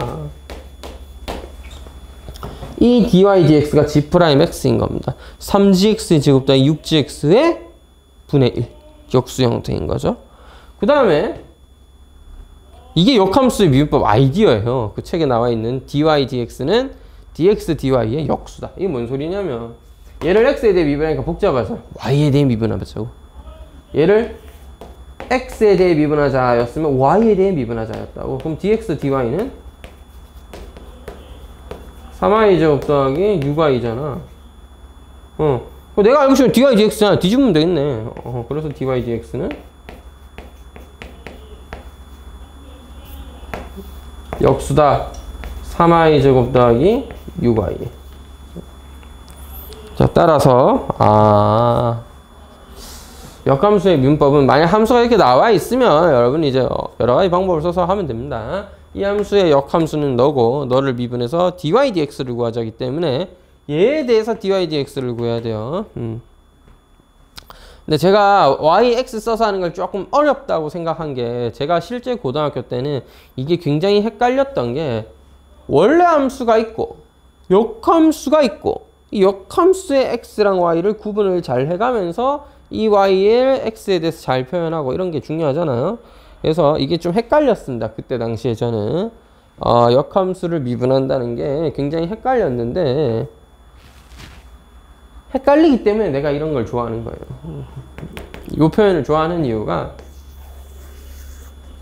이 dy dx가 g'x인 겁니다. 3gx 제곱 더하기 6gx의 분의 1 역수 형태인 거죠. 그 다음에 이게 역함수의 미분법 아이디어예요. 그 책에 나와 있는 dy dx는 dx dy의 역수다. 이게 뭔 소리냐면 얘를 x에 대해 미분하니까 복잡하죠. y에 대해 미분하자고. 얘를 x에 대해 미분하자 였으면 y에 대해 미분하자 였다고. 그럼 dx dy는 3y 제곱 더하기 6y잖아. 내가 알고 싶으면 dy dx잖아. 뒤집으면 되겠네. 그래서 dy dx는 역수다. 3y 제곱 더하기 6y. 자, 따라서 역함수의 미분법은 만약 함수가 이렇게 나와 있으면 여러분 이제 여러 가지 방법을 써서 하면 됩니다. 이 함수의 역함수는 너고 너를 미분해서 dy dx를 구하자기 때문에 얘에 대해서 dy dx를 구해야 돼요. 근데 제가 yx 써서 하는 걸 조금 어렵다고 생각한 게 제가 실제 고등학교 때는 이게 굉장히 헷갈렸던 게 원래 함수가 있고 역함수가 있고 이 역함수의 x랑 y를 구분을 잘 해가면서 이 y의 x에 대해서 잘 표현하고 이런 게 중요하잖아요. 그래서 이게 좀 헷갈렸습니다. 그때 당시에 저는 역함수를 미분한다는 게 굉장히 헷갈렸는데 헷갈리기 때문에 내가 이런 걸 좋아하는 거예요. 이 표현을 좋아하는 이유가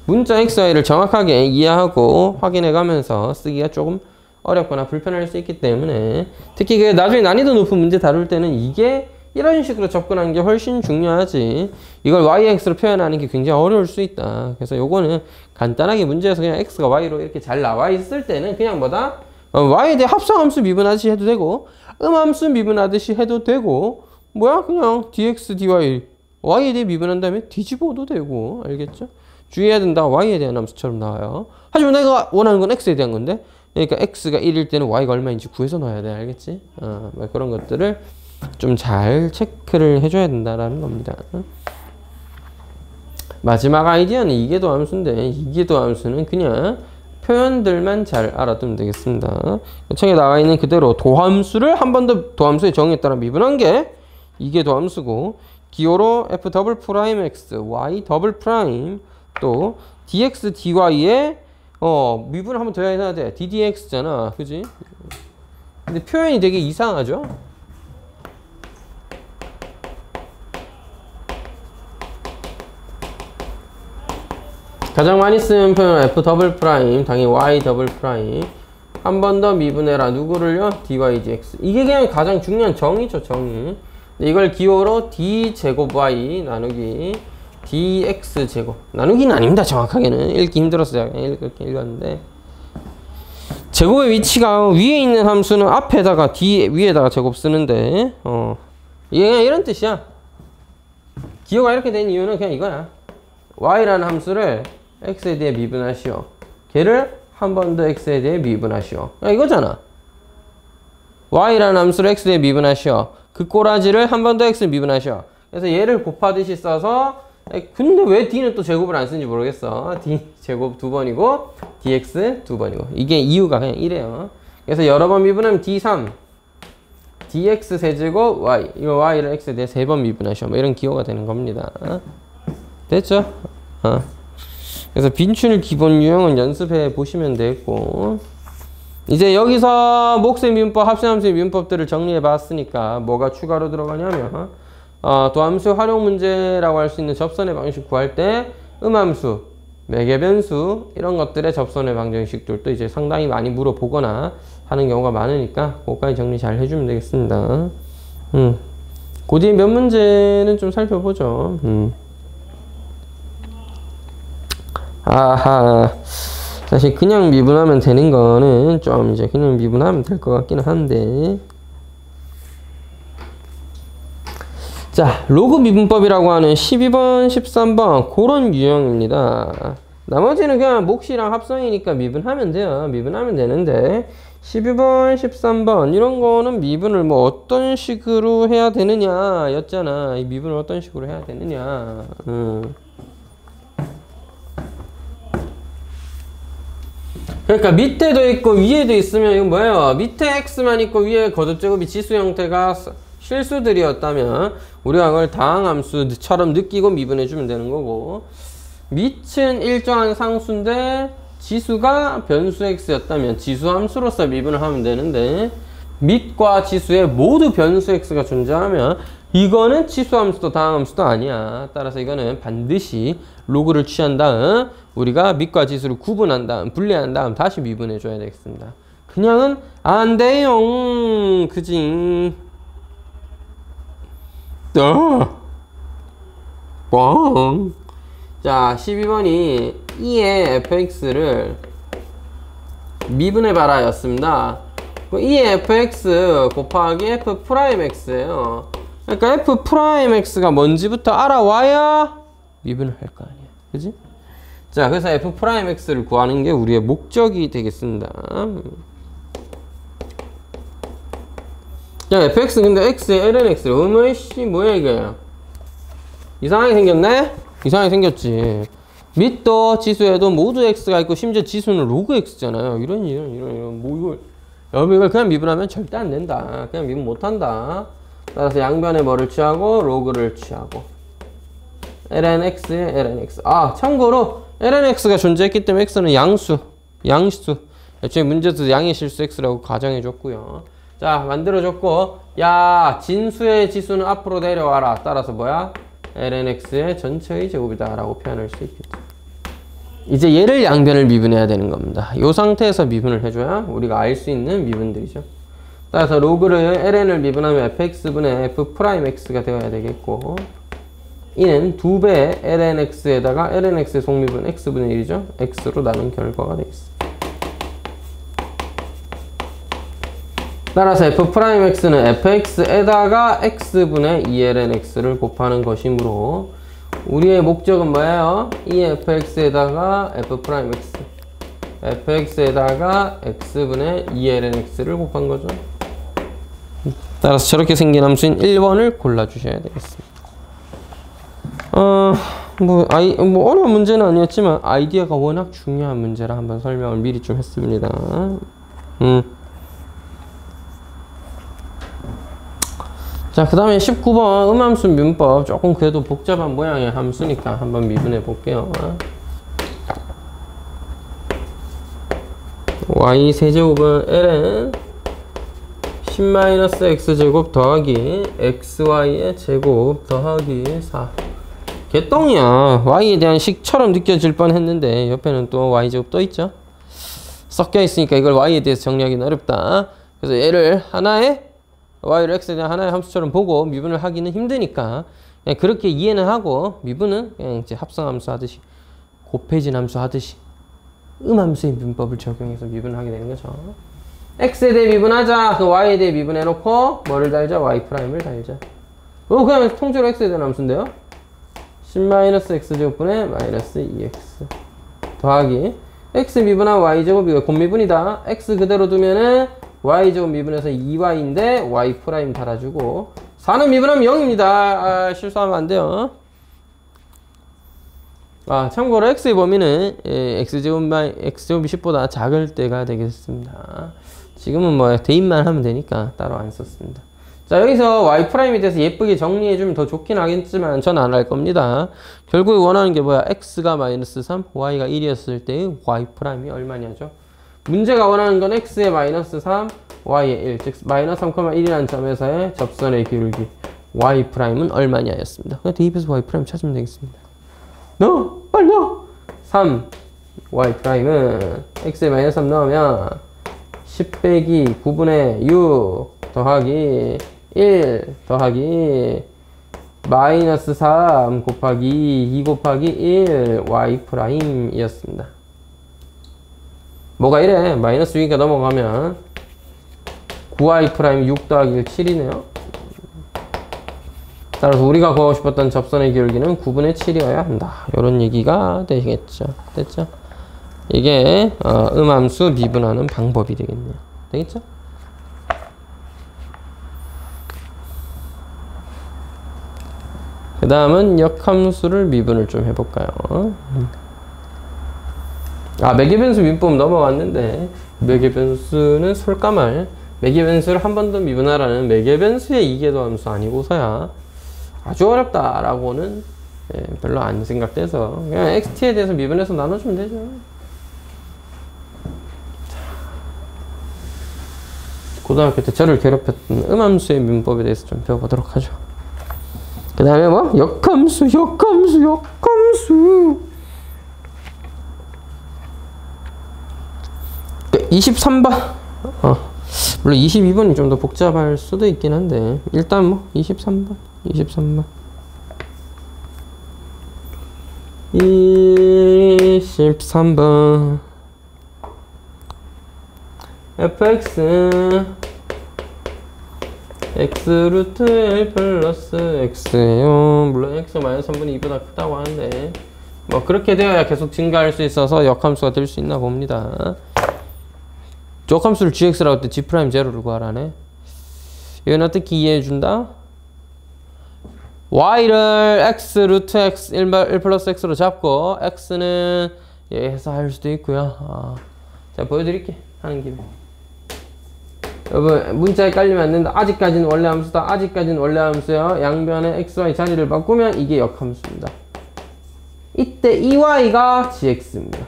문자 xy를 정확하게 이해하고 확인해가면서 쓰기가 조금 어렵거나 불편할 수 있기 때문에 특히 그 나중에 난이도 높은 문제 다룰 때는 이게 이런 식으로 접근하는 게 훨씬 중요하지. 이걸 yx로 표현하는 게 굉장히 어려울 수 있다. 그래서 요거는 간단하게 문제에서 그냥 x가 y로 이렇게 잘 나와 있을 때는 그냥 뭐다? y에 대해 합성함수 미분하듯이 해도 되고 음함수 미분하듯이 해도 되고 뭐야? 그냥 dx dy y에 대해 미분한 다음에 뒤집어도 되고 알겠죠? 주의해야 된다. y에 대한 함수처럼 나와요. 하지만 내가 원하는 건 x에 대한 건데 그러니까 x가 1일 때는 y가 얼마인지 구해서 넣어야 돼. 알겠지? 뭐 그런 것들을 좀 잘 체크를 해줘야 된다라는 겁니다. 마지막 아이디어는 이계도 함수인데 이계도 함수는 그냥 표현들만 잘 알아두면 되겠습니다. 책에 나와 있는 그대로 도함수를 한 번 더 도함수의 정의에 따라 미분한 게 이계도 함수고 기호로 f 더블 프라임 x y 더블 프라임 또 dx dy의 미분을 한 번 더 해야 돼. ddx잖아. 그지? 근데 표현이 되게 이상하죠? 가장 많이 쓰는 표현은 f 더블 프라임, 당연히 y 더블 프라임. 한 번 더 미분해라. 누구를요? dy dx. 이게 그냥 가장 중요한 정의죠, 정의. 이걸 기호로 d 제곱 y 나누기 dx 제곱. 나누기는 아닙니다, 정확하게는. 읽기 힘들어서 제가 이렇게 읽었는데. 제곱의 위치가 위에 있는 함수는 앞에다가 d 위에다가 제곱 쓰는데, 이게 그냥 이런 뜻이야. 기호가 이렇게 된 이유는 그냥 이거야. y라는 함수를 x에 대해 미분하시오. 걔를 한 번 더 x에 대해 미분하시오. 이거잖아. y라는 함수를 x에 대해 미분하시오. 그 꼬라지를 한 번 더 x에 미분하시오. 그래서 얘를 곱하듯이 써서 근데 왜 d는 또 제곱을 안 쓰는지 모르겠어. d 제곱 2번이고 dx 2번이고 이게 이유가 그냥 이래요. 그래서 여러 번 미분하면 d3 dx 세제곱 y 이거 y를 x에 대해 3번 미분하시오. 뭐 이런 기호가 되는 겁니다. 됐죠? 그래서 빈출 기본 유형은 연습해 보시면 되고, 이제 여기서 몫의 미분법, 합성함수의 미분법들을 정리해 봤으니까 뭐가 추가로 들어가냐면 도함수의 활용 문제라고 할 수 있는 접선의 방식 구할 때 음함수, 매개변수 이런 것들의 접선의 방정식들도 이제 상당히 많이 물어보거나 하는 경우가 많으니까 그것까지 정리 잘 해주면 되겠습니다. 그 뒤에 몇 문제는 좀 살펴보죠. 아하, 사실 그냥 미분하면 되는 거는 좀 이제 그냥 미분하면 될 것 같기는 한데, 자, 로그 미분법이라고 하는 12번, 13번 그런 유형입니다. 나머지는 그냥 몫이랑 합성이니까 미분하면 돼요. 미분하면 되는데 12번, 13번 이런 거는 미분을 뭐 어떤 식으로 해야 되느냐 였잖아. 이 미분을 어떤 식으로 해야 되느냐. 그러니까 밑에도 있고 위에도 있으면 이건 뭐예요? 밑에 x만 있고 위에 거듭제곱이 지수 형태가 실수들이었다면 우리가 그걸 다항함수처럼 느끼고 미분해주면 되는 거고, 밑은 일정한 상수인데 지수가 변수 x였다면 지수함수로서 미분을 하면 되는데, 밑과 지수에 모두 변수 x가 존재하면 이거는 지수함수도 다항함수도 아니야. 따라서 이거는 반드시 로그를 취한 다음 우리가 밑과 지수를 구분한 다음 분리한 다음 다시 미분해 줘야 되겠습니다. 그냥은 안 돼요. 그지? 뻥. 자, 12번이 2의 fx를 미분해봐라 였습니다. 2의 fx 곱하기 f'x예요. 그러니까 f'x가 뭔지부터 알아와야 미분을 할 거 아니야. 그지? 자, 그래서 f'x를 구하는 게 우리의 목적이 되겠습니다. 야, fx 근데 x에 ln x를 어머이씨 뭐야 이게? 이상하게 생겼네? 이상하게 생겼지. 밑도 지수에도 모두 x가 있고 심지어 지수는 로그 x잖아요. 이런 뭐 이걸 여러분 이걸 그냥 미분하면 절대 안 된다. 그냥 미분 못 한다. 따라서 양변에 뭐를 취하고 로그를 취하고 ln x에 ln x. 참고로 ln x가 존재했기 때문에 x는 양수. 애초에 문제에서 양의 실수 x라고 가정해 줬고요. 자, 만들어줬고, 야, 진수의 지수는 앞으로 내려와라. 따라서 뭐야? ln x의 전체의 제곱이다 라고 표현할 수 있겠죠. 이제 얘를 양변을 미분해야 되는 겁니다. 이 상태에서 미분을 해줘야 우리가 알 수 있는 미분들이죠. 따라서 로그를 ln을 미분하면 fx분의 f'x가 되어야 되겠고, 이는 2배 ln x에다가 ln x의 속미분 x분의 1이죠. x로 나눈 결과가 되겠습니다. 따라서 f'x는 fx에다가 x분의 2ln x를 곱하는 것이므로 우리의 목적은 뭐예요? 2fx에다가 f'x에다가 x분의 2ln x를 곱한 거죠. 따라서 저렇게 생긴 함수인 1번을 골라주셔야 되겠습니다. 뭐 어려운 문제는 아니었지만 아이디어가 워낙 중요한 문제라 한번 설명을 미리 좀 했습니다. 자, 그 다음에 19번 음함수 미분법. 조금 그래도 복잡한 모양의 함수니까 한번 미분해 볼게요. y 세제곱은 ln 10-x제곱 더하기 xy의 제곱 더하기 4. 개똥이야. y에 대한 식처럼 느껴질 뻔 했는데 옆에는 또 y제곱 또 있죠. 섞여 있으니까 이걸 y에 대해서 정리하기는 어렵다. 그래서 얘를 하나의 y를 x에 대한 하나의 함수처럼 보고 미분을 하기는 힘드니까 그냥 그렇게 이해는 하고, 미분은 그냥 이제 합성함수 하듯이 곱해진 함수 하듯이 음함수의 미분법을 적용해서 미분을 하게 되는 거죠. x에 대해 미분하자. 그 y에 대해 미분해놓고 뭐를 달자? y 프라임을 달자. 그냥 통째로 x에 대한 함수인데요. 10-x제곱분의 -2x 더하기 x 미분한 y제곱, 이거 곱미분이다. x 그대로 두면은 y제곱 미분해서 2y인데 y 프라임 달아주고, 4는 미분하면 0입니다. 실수하면 안 돼요. 참고로 x의 범위는 x제곱이 10보다 작을 때가 되겠습니다. 지금은 뭐 대입만 하면 되니까 따로 안 썼습니다. 자, 자, 여기서 y'에 대해서 예쁘게 정리해주면 더 좋긴 하겠지만 전 안 할 겁니다. 결국에 원하는 게 뭐야? x가 마이너스 3, y가 1이었을 때의 y' 얼마냐죠? 문제가 원하는 건 x의 마이너스 3, y의 1, 즉 마이너스 3,1이라는 점에서의 접선의 기울기 y'은 얼마냐였습니다. 그냥 대입해서 y' 찾으면 되겠습니다. 넣어! 빨리 넣어! 3 y'은 x에 마이너스 3 넣으면 10 빼기 9분의 6 더하기 1 더하기 마이너스 3 곱하기 2 곱하기 1 y' 이었습니다. 뭐가 이래? 마이너스 6이니까 넘어가면 9y' 6 더하기 1 7이네요. 따라서 우리가 구하고 싶었던 접선의 기울기는 9분의 7이어야 한다. 이런 얘기가 되겠죠. 됐죠? 이게 음함수 미분하는 방법이 되겠네요. 되겠죠? 그 다음은 역함수를 미분을 좀 해볼까요? 매개변수 미분 넘어왔는데 매개변수는 솔까말 매개변수를 한 번 더 미분하라는 매개변수의 이계도 함수 아니고서야 아주 어렵다라고는 별로 안 생각돼서 그냥 xt에 대해서 미분해서 나눠주면 되죠. 고등학교 때 저를 괴롭혔던 음함수의 민법에 대해서 좀 배워보도록 하죠. 그 다음에 뭐? 역함수 23번 물론 22번이 좀 더 복잡할 수도 있긴 한데 일단 뭐 23번 fx x 루트 1 플러스 x예요. 물론 x 마이너스 3분의 2보다 크다고 하는데 뭐 그렇게 되어야 계속 증가할 수 있어서 역함수가 될 수 있나 봅니다. 역함수를 gx라고 할 때 g'0를 구하라네. 이건 어떻게 이해해준다? y를 x 루트 x 1 플러스 x로 잡고 x는 해서 할 수도 있고요. 자 보여드릴게 하는 김에. 여러분 문자에 깔리면 안 된다. 아직까지는 원래 함수다. 아직까지는 원래 함수요. 양변의 xy 자리를 바꾸면 이게 역함수입니다. 이때 EY가 GX입니다.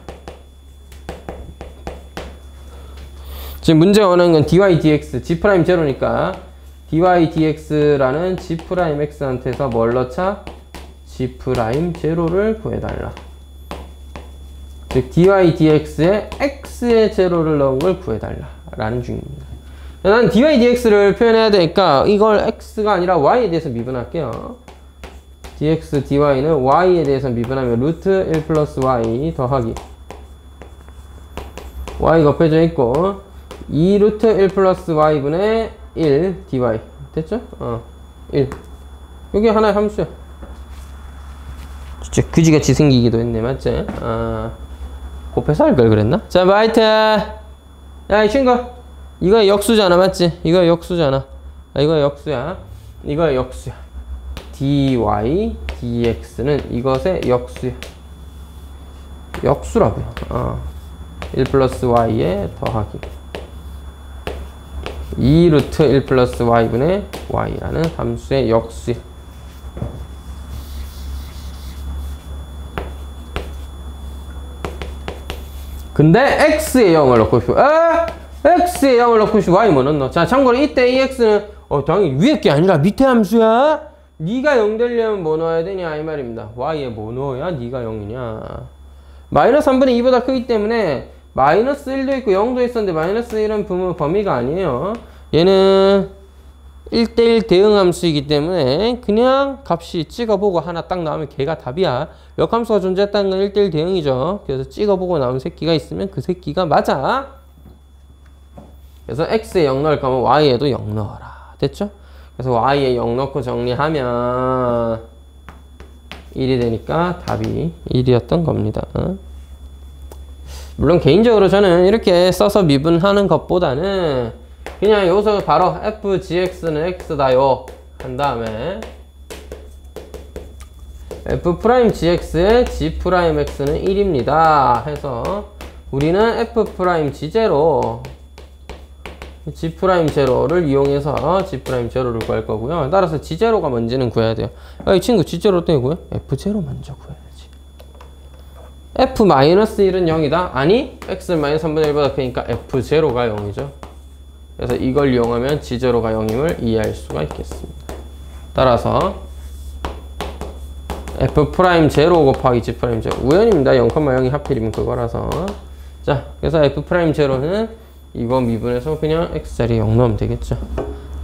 지금 문제가 원하는 건 dy dx G'0니까 dy dx라는 G'X한테서 뭘 넣자? G'0를 구해달라. 즉 dy dx에 x의 제로를 넣은 걸 구해달라 라는 중입니다. 난 dy dx를 표현해야 되니까 이걸 x가 아니라 y에 대해서 미분할게요. dx dy는 y에 대해서 미분하면 루트 1 플러스 y 더하기 y 곱해져 있고 2 루트 1 플러스 y분의 1 dy 됐죠? 1 여기 하나의 함수야. 진짜 그지같이 생기기도 했네. 맞지? 곱해서 할 걸 그랬나? 자 뭐 하여튼 야 이 친구 이거 역수잖아. 맞지? 이거 역수잖아. 이거 역수야. 이거 역수야. dy dx는 이것의 역수야. 역수라고요. 1 플러스 y에 더하기 2 루트 1 플러스 y분의 y라는 함수의 역수야. 근데 x에 0을 넣고 싶어. x에 0을 넣고 싶어. y 뭐 넣노? 자 참고로 이때 이 x는 당연히 위에 게 아니라 밑에 함수야. 네가 0 되려면 뭐 넣어야 되냐 이 말입니다. y에 뭐 넣어야 네가 0이냐. 마이너스 3분의 2보다 크기 때문에 마이너스 1도 있고 0도 있었는데 마이너스 1은 범위가 아니에요. 얘는 1대1 대응함수이기 때문에 그냥 값이 찍어보고 하나 딱 나오면 걔가 답이야. 역함수가 존재했다는 건 1대1 대응이죠. 그래서 찍어보고 나온 새끼가 있으면 그 새끼가 맞아. 그래서 x에 0 넣을 거면 y에도 0 넣어라. 됐죠? 그래서 y에 0 넣고 정리하면 1이 되니까 답이 1이었던 겁니다. 물론 개인적으로 저는 이렇게 써서 미분하는 것보다는 그냥 여기서 바로 fgx는 x다요 한 다음에 f'gx의 g'x는 1입니다 해서 우리는 f'g제로 G'0를 이용해서 G'0를 구할 거고요. 따라서 G0가 뭔지는 구해야 돼요. 이 친구 G0 어떻게 구해? F0 먼저 구해야지. F-1은 0이다? 아니, X-3분의 1보다 크니까 F0가 0이죠. 그래서 이걸 이용하면 G0가 0임을 이해할 수가 있겠습니다. 따라서 F'0 곱하기 G'0 우연입니다. 0,0이 하필이면 그거라서. 자, 그래서 F'0는 이거 미분해서 그냥 X자리에 0 넣으면 되겠죠.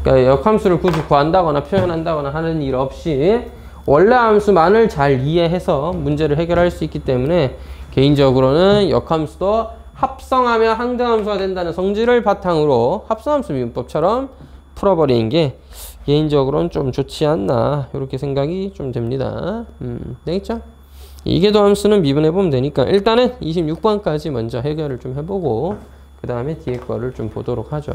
그러니까 역함수를 굳이 구한다거나 표현한다거나 하는 일 없이 원래 함수만을 잘 이해해서 문제를 해결할 수 있기 때문에 개인적으로는 역함수도 합성하면 항등함수가 된다는 성질을 바탕으로 합성함수 미분법처럼 풀어버리는 게 개인적으로는 좀 좋지 않나 이렇게 생각이 좀 됩니다. 되겠죠? 이계도함수는 미분해보면 되니까 일단은 26번까지 먼저 해결을 좀 해보고 그 다음에 뒤에 거를 좀 보도록 하죠.